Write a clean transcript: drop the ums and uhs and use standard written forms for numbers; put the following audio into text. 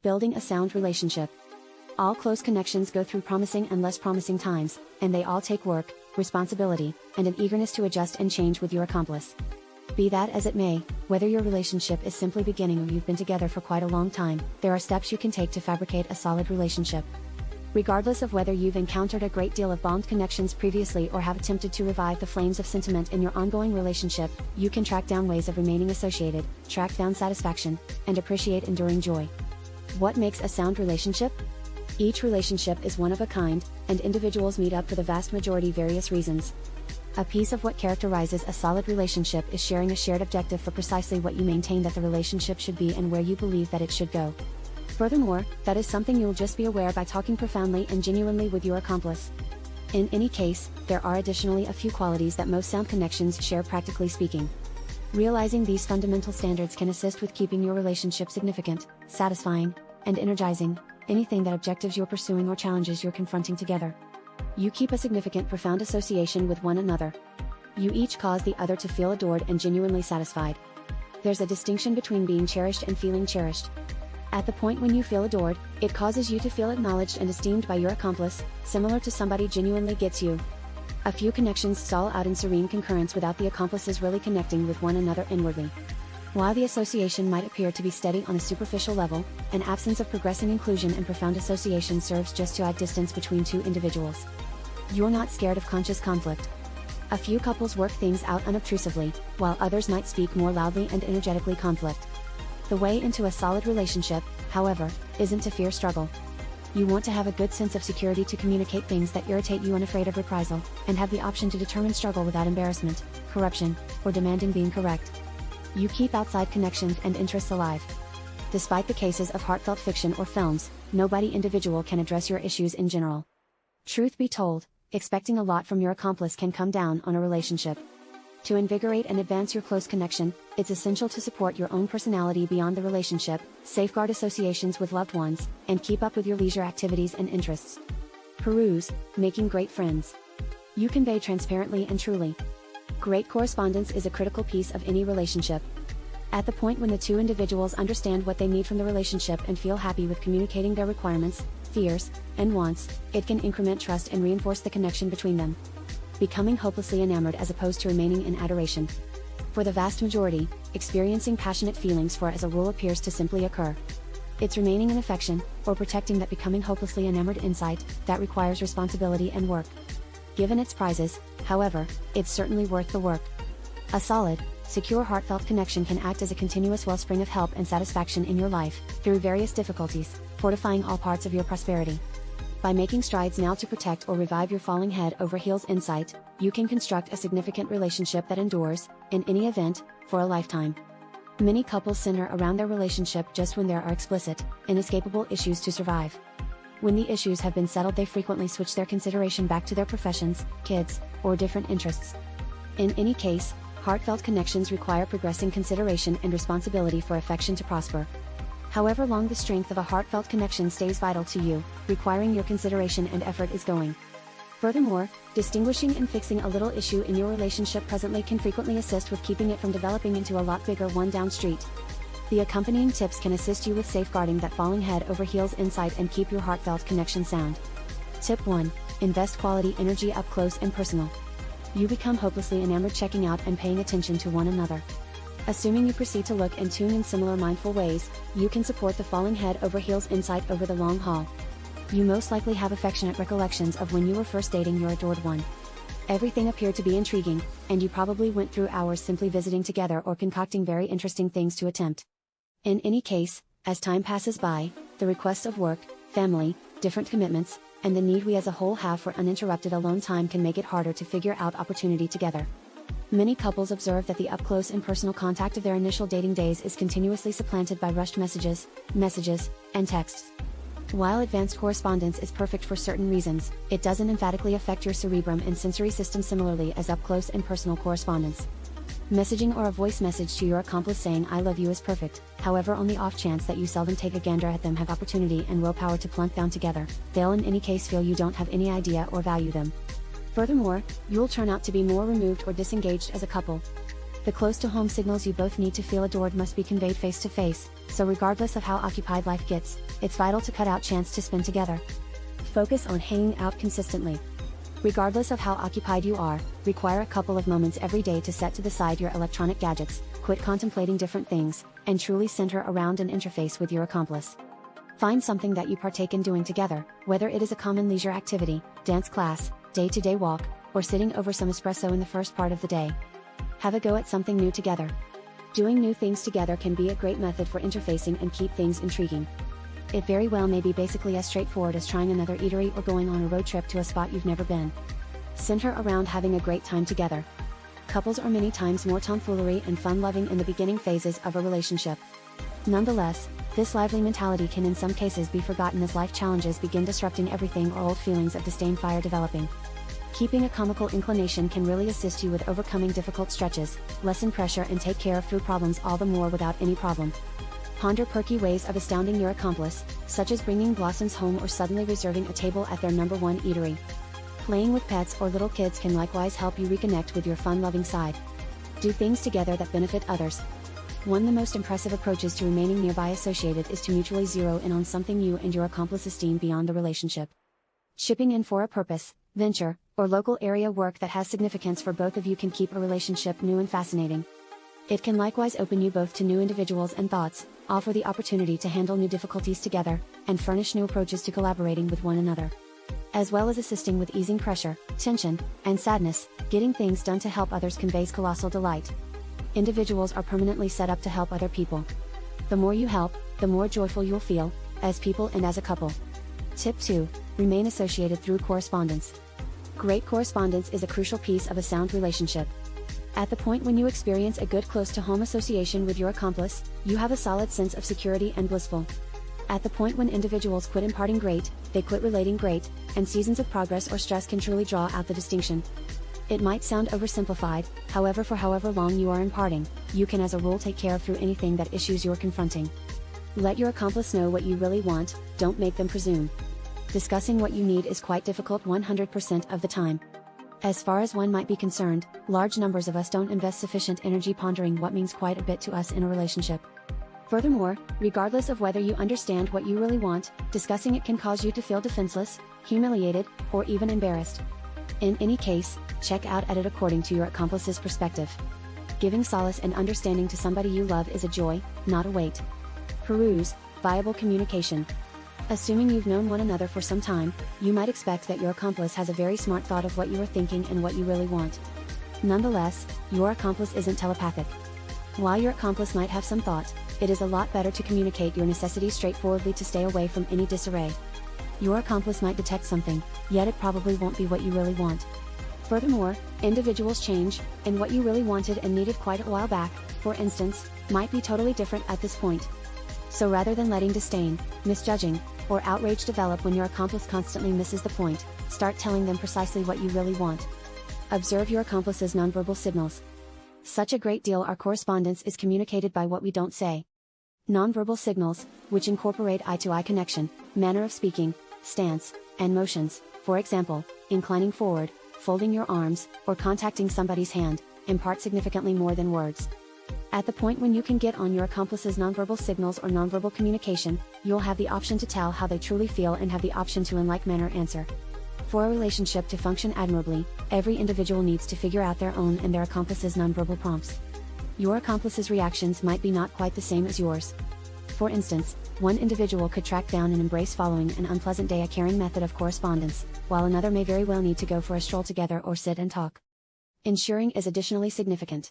Building a sound relationship. All close connections go through promising and less promising times, and they all take work, responsibility, and an eagerness to adjust and change with your accomplice. Be that as it may, whether your relationship is simply beginning or you've been together for quite a long time, there are steps you can take to fabricate a solid relationship. Regardless of whether you've encountered a great deal of bond connections previously or have attempted to revive the flames of sentiment in your ongoing relationship, you can track down ways of remaining associated, track down satisfaction, and appreciate enduring joy. What makes a sound relationship? Each relationship is one of a kind, and individuals meet up for the vast majority various reasons. A piece of what characterizes a solid relationship is sharing a shared objective for precisely what you maintain that the relationship should be and where you believe that it should go. Furthermore, that is something you'll just be aware by talking profoundly and genuinely with your accomplice. In any case, there are additionally a few qualities that most sound connections share, practically speaking. Realizing these fundamental standards can assist with keeping your relationship significant, satisfying, and energizing, anything that objectives you're pursuing or challenges you're confronting together. You keep a significant, profound association with one another. You each cause the other to feel adored and genuinely satisfied. There's a distinction between being cherished and feeling cherished. At the point when you feel adored, it causes you to feel acknowledged and esteemed by your accomplice, similar to somebody genuinely gets you. A few connections stall out in serene concurrence without the accomplices really connecting with one another inwardly. While the association might appear to be steady on a superficial level, an absence of progressing inclusion and profound association serves just to add distance between two individuals. You're not scared of conscious conflict. A few couples work things out unobtrusively, while others might speak more loudly and energetically conflict. The way into a solid relationship, however, isn't to fear struggle. You want to have a good sense of security to communicate things that irritate you unafraid of reprisal, and have the option to determine struggle without embarrassment, corruption, or demanding being correct. You keep outside connections and interests alive. Despite the cases of heartfelt fiction or films, nobody individual can address your issues in general. Truth be told, expecting a lot from your accomplice can come down on a relationship. To invigorate and advance your close connection, it's essential to support your own personality beyond the relationship, safeguard associations with loved ones, and keep up with your leisure activities and interests. Peruse, making great friends. You convey transparently and truly. Great correspondence is a critical piece of any relationship. At the point when the two individuals understand what they need from the relationship and feel happy with communicating their requirements, fears, and wants, it can increment trust and reinforce the connection between them. Becoming hopelessly enamored as opposed to remaining in adoration. For the vast majority, experiencing passionate feelings for as a rule appears to simply occur. It's remaining in affection, or protecting that becoming hopelessly enamored insight, that requires responsibility and work. Given its prizes, however, it's certainly worth the work. A solid, secure heartfelt connection can act as a continuous wellspring of help and satisfaction in your life, through various difficulties, fortifying all parts of your prosperity. By making strides now to protect or revive your falling head over heels insight, you can construct a significant relationship that endures, in any event, for a lifetime. Many couples center around their relationship just when there are explicit, inescapable issues to survive. When the issues have been settled, they frequently switch their consideration back to their professions, kids, or different interests. In any case, heartfelt connections require progressing consideration and responsibility for affection to prosper. However long the strength of a heartfelt connection stays vital to you, requiring your consideration and effort is going. Furthermore, distinguishing and fixing a little issue in your relationship presently can frequently assist with keeping it from developing into a lot bigger one down street. The accompanying tips can assist you with safeguarding that falling head over heels insight and keep your heartfelt connection sound. Tip 1. Invest quality energy up close and personal. You become hopelessly enamored checking out and paying attention to one another. Assuming you proceed to look and tune in similar mindful ways, you can support the falling head over heels insight over the long haul. You most likely have affectionate recollections of when you were first dating your adored one. Everything appeared to be intriguing, and you probably went through hours simply visiting together or concocting very interesting things to attempt. In any case, as time passes by, the requests of work, family, different commitments, and the need we as a whole have for uninterrupted alone time can make it harder to figure out opportunity together. Many couples observe that the up-close and personal contact of their initial dating days is continuously supplanted by rushed messages, and texts. While advanced correspondence is perfect for certain reasons, it doesn't emphatically affect your cerebrum and sensory system similarly as up-close and personal correspondence. Messaging or a voice message to your accomplice saying "I love you" is perfect, however on the off chance that you seldom take a gander at them have opportunity and willpower to plunk down together, they'll in any case feel you don't have any idea or value them. Furthermore, you'll turn out to be more removed or disengaged as a couple. The close-to-home signals you both need to feel adored must be conveyed face-to-face, so regardless of how occupied life gets, it's vital to cut out chance to spend together. Focus on hanging out consistently. Regardless of how occupied you are, require a couple of moments every day to set to the side your electronic gadgets, quit contemplating different things, and truly center around an interface with your accomplice. Find something that you partake in doing together, whether it is a common leisure activity, dance class, day-to-day walk, or sitting over some espresso in the first part of the day. Have a go at something new together. Doing new things together can be a great method for interfacing and keep things intriguing. It very well may be basically as straightforward as trying another eatery or going on a road trip to a spot you've never been. Center around having a great time together. Couples are many times more tomfoolery and fun-loving in the beginning phases of a relationship. Nonetheless, this lively mentality can in some cases be forgotten as life challenges begin disrupting everything or old feelings of disdain fire developing. Keeping a comical inclination can really assist you with overcoming difficult stretches, lessen pressure and take care of through problems all the more without any problem. Ponder perky ways of astounding your accomplice, such as bringing blossoms home or suddenly reserving a table at their number one eatery. Playing with pets or little kids can likewise help you reconnect with your fun-loving side. Do things together that benefit others. One of the most impressive approaches to remaining nearby associated is to mutually zero in on something you and your accomplice esteem beyond the relationship. Chipping in for a purpose, venture, or local area work that has significance for both of you can keep a relationship new and fascinating. It can likewise open you both to new individuals and thoughts, offer the opportunity to handle new difficulties together, and furnish new approaches to collaborating with one another. As well as assisting with easing pressure, tension, and sadness, getting things done to help others conveys colossal delight. Individuals are permanently set up to help other people. The more you help, the more joyful you'll feel, as people and as a couple. Tip 2. Remain associated through correspondence. Great correspondence is a crucial piece of a sound relationship. At the point when you experience a good close-to-home association with your accomplice, you have a solid sense of security and blissful. At the point when individuals quit imparting great, they quit relating great, and seasons of progress or stress can truly draw out the distinction. It might sound oversimplified, however for however long you are imparting, you can as a rule take care of through anything that issues you're confronting. Let your accomplice know what you really want, don't make them presume. Discussing what you need is quite difficult 100% of the time. As far as one might be concerned, large numbers of us don't invest sufficient energy pondering what means quite a bit to us in a relationship. Furthermore, regardless of whether you understand what you really want, discussing it can cause you to feel defenseless, humiliated, or even embarrassed. In any case, check out at it according to your accomplice's perspective. Giving solace and understanding to somebody you love is a joy, not a weight. Peruse, viable communication. Assuming you've known one another for some time, you might expect that your accomplice has a very smart thought of what you are thinking and what you really want. Nonetheless, your accomplice isn't telepathic. While your accomplice might have some thought, it is a lot better to communicate your necessities straightforwardly to stay away from any disarray. Your accomplice might detect something, yet it probably won't be what you really want. Furthermore, individuals change, and what you really wanted and needed quite a while back, for instance, might be totally different at this point. So rather than letting disdain, misjudging, or outrage develop when your accomplice constantly misses the point, start telling them precisely what you really want. Observe your accomplice's nonverbal signals. Such a great deal our correspondence is communicated by what we don't say. Nonverbal signals, which incorporate eye-to-eye connection, manner of speaking, stance, and motions, for example, inclining forward, folding your arms, or contacting somebody's hand, impart significantly more than words. At the point when you can get on your accomplice's nonverbal signals or nonverbal communication, you'll have the option to tell how they truly feel and have the option to in like manner answer. For a relationship to function admirably, every individual needs to figure out their own and their accomplice's nonverbal prompts. Your accomplice's reactions might be not quite the same as yours. For instance, one individual could track down and embrace following an unpleasant day a caring method of correspondence, while another may very well need to go for a stroll together or sit and talk. Ensuring is additionally significant.